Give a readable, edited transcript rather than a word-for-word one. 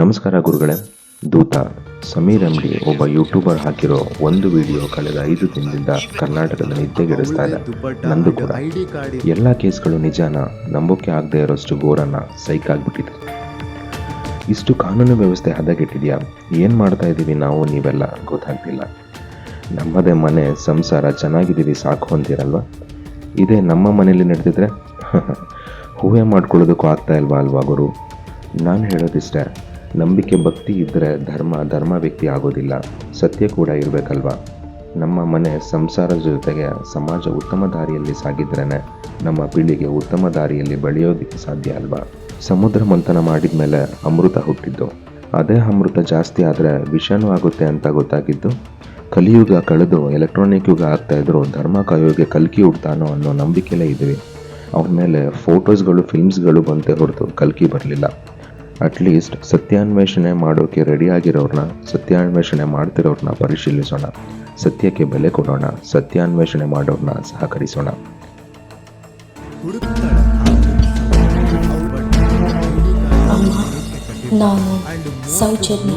ನಮಸ್ಕಾರ ಗುರುಗಳೇ. ದೂತ ಸಮೀರ್ ಎಂಡಿ ಒಬ್ಬ ಯೂಟ್ಯೂಬರ್ ಹಾಕಿರೋ ಒಂದು ವಿಡಿಯೋ ಕಳೆದ 5 ದಿನದಿಂದ ಕರ್ನಾಟಕದ ನಿದ್ದೆಗೆಡಿಸ್ತಾ ಇದೆ. ನಂದು ಕೂಡ. ಎಲ್ಲ ಕೇಸ್ಗಳು ನಿಜಾನ ನಂಬೋಕೆ ಆಗದೆ ಇರೋಷ್ಟು ಘೋರನ ಸೈಕ್ ಆಗ್ಬಿಟ್ಟಿದೆ. ಇಷ್ಟು ಕಾನೂನು ವ್ಯವಸ್ಥೆ ಹದಗೆಟ್ಟಿದೆಯಾ? ಏನು ಮಾಡ್ತಾ ಇದ್ದೀವಿ ನಾವು ನೀವೆಲ್ಲ ಗೊತ್ತಾಗ್ತಿಲ್ಲ. ನಮ್ಮದೇ ಮನೆ ಸಂಸಾರ ಚೆನ್ನಾಗಿದ್ದೀವಿ ಸಾಕು ಅಂತೀರಲ್ವ? ಇದೇ ನಮ್ಮ ಮನೇಲಿ ನಡೆದಿದ್ರೆ ಹೂವೆ ಮಾಡ್ಕೊಳ್ಳೋದಕ್ಕೂ ಆಗ್ತಾ ಅಲ್ವಾ ಗುರು? ನಾನು ಹೇಳೋದಿಷ್ಟೇ, ನಂಬಿಕೆ ಭಕ್ತಿ ಇದ್ದರೆ ಧರ್ಮ ವ್ಯಕ್ತಿ ಆಗೋದಿಲ್ಲ. ಸತ್ಯ ಕೂಡ ಇರಬೇಕಲ್ವಾ? ನಮ್ಮ ಮನೆ ಸಂಸಾರದ ಜೊತೆಗೆ ಸಮಾಜ ಉತ್ತಮ ದಾರಿಯಲ್ಲಿ ಸಾಗಿದ್ರೇ ನಮ್ಮ ಪೀಳಿಗೆ ಉತ್ತಮ ದಾರಿಯಲ್ಲಿ ಬೆಳೆಯೋದಕ್ಕೆ ಸಾಧ್ಯ ಅಲ್ವಾ? ಸಮುದ್ರ ಮಂಥನ ಮಾಡಿದ ಮೇಲೆ ಅಮೃತ ಹುಟ್ಟಿದ್ದು. ಅದೇ ಅಮೃತ ಜಾಸ್ತಿ ಆದರೆ ವಿಷನೂ ಆಗುತ್ತೆ ಅಂತ ಗೊತ್ತಾಗಿದ್ದು ಕಲಿಯುಗ ಕಳೆದು ಎಲೆಕ್ಟ್ರಾನಿಕ್ ಯುಗ ಆಗ್ತಾಯಿದ್ರು ಧರ್ಮ ಕಾಯೋಗೆ ಕಲ್ಕಿ ಹುಡ್ತಾನೋ ಅನ್ನೋ ನಂಬಿಕೆಯಲ್ಲೇ ಇದ್ವಿ. ಅವನ ಮೇಲೆ ಫೋಟೋಸ್ಗಳು ಫಿಲ್ಮ್ಸ್ಗಳು ಬಂತೆ ಹೊರತು ಕಲ್ಕಿ ಬರಲಿಲ್ಲ. ಅಟ್ಲೀಸ್ಟ್ ಸತ್ಯಾನ್ವೇಷಣೆ ಮಾಡೋಕ್ಕೆ ರೆಡಿಯಾಗಿರೋರನ್ನ, ಸತ್ಯಾನ್ವೇಷಣೆ ಮಾಡ್ತಿರೋರನ್ನ ಪರಿಶೀಲಿಸೋಣ, ಸತ್ಯಕ್ಕೆ ಬೆಲೆ ಕೊಡೋಣ, ಸತ್ಯಾನ್ವೇಷಣೆ ಮಾಡೋರನ್ನ ಸಹಕರಿಸೋಣ. ಅಮ್ಮ, ನಾನು ಸೌಜನ್ಯ.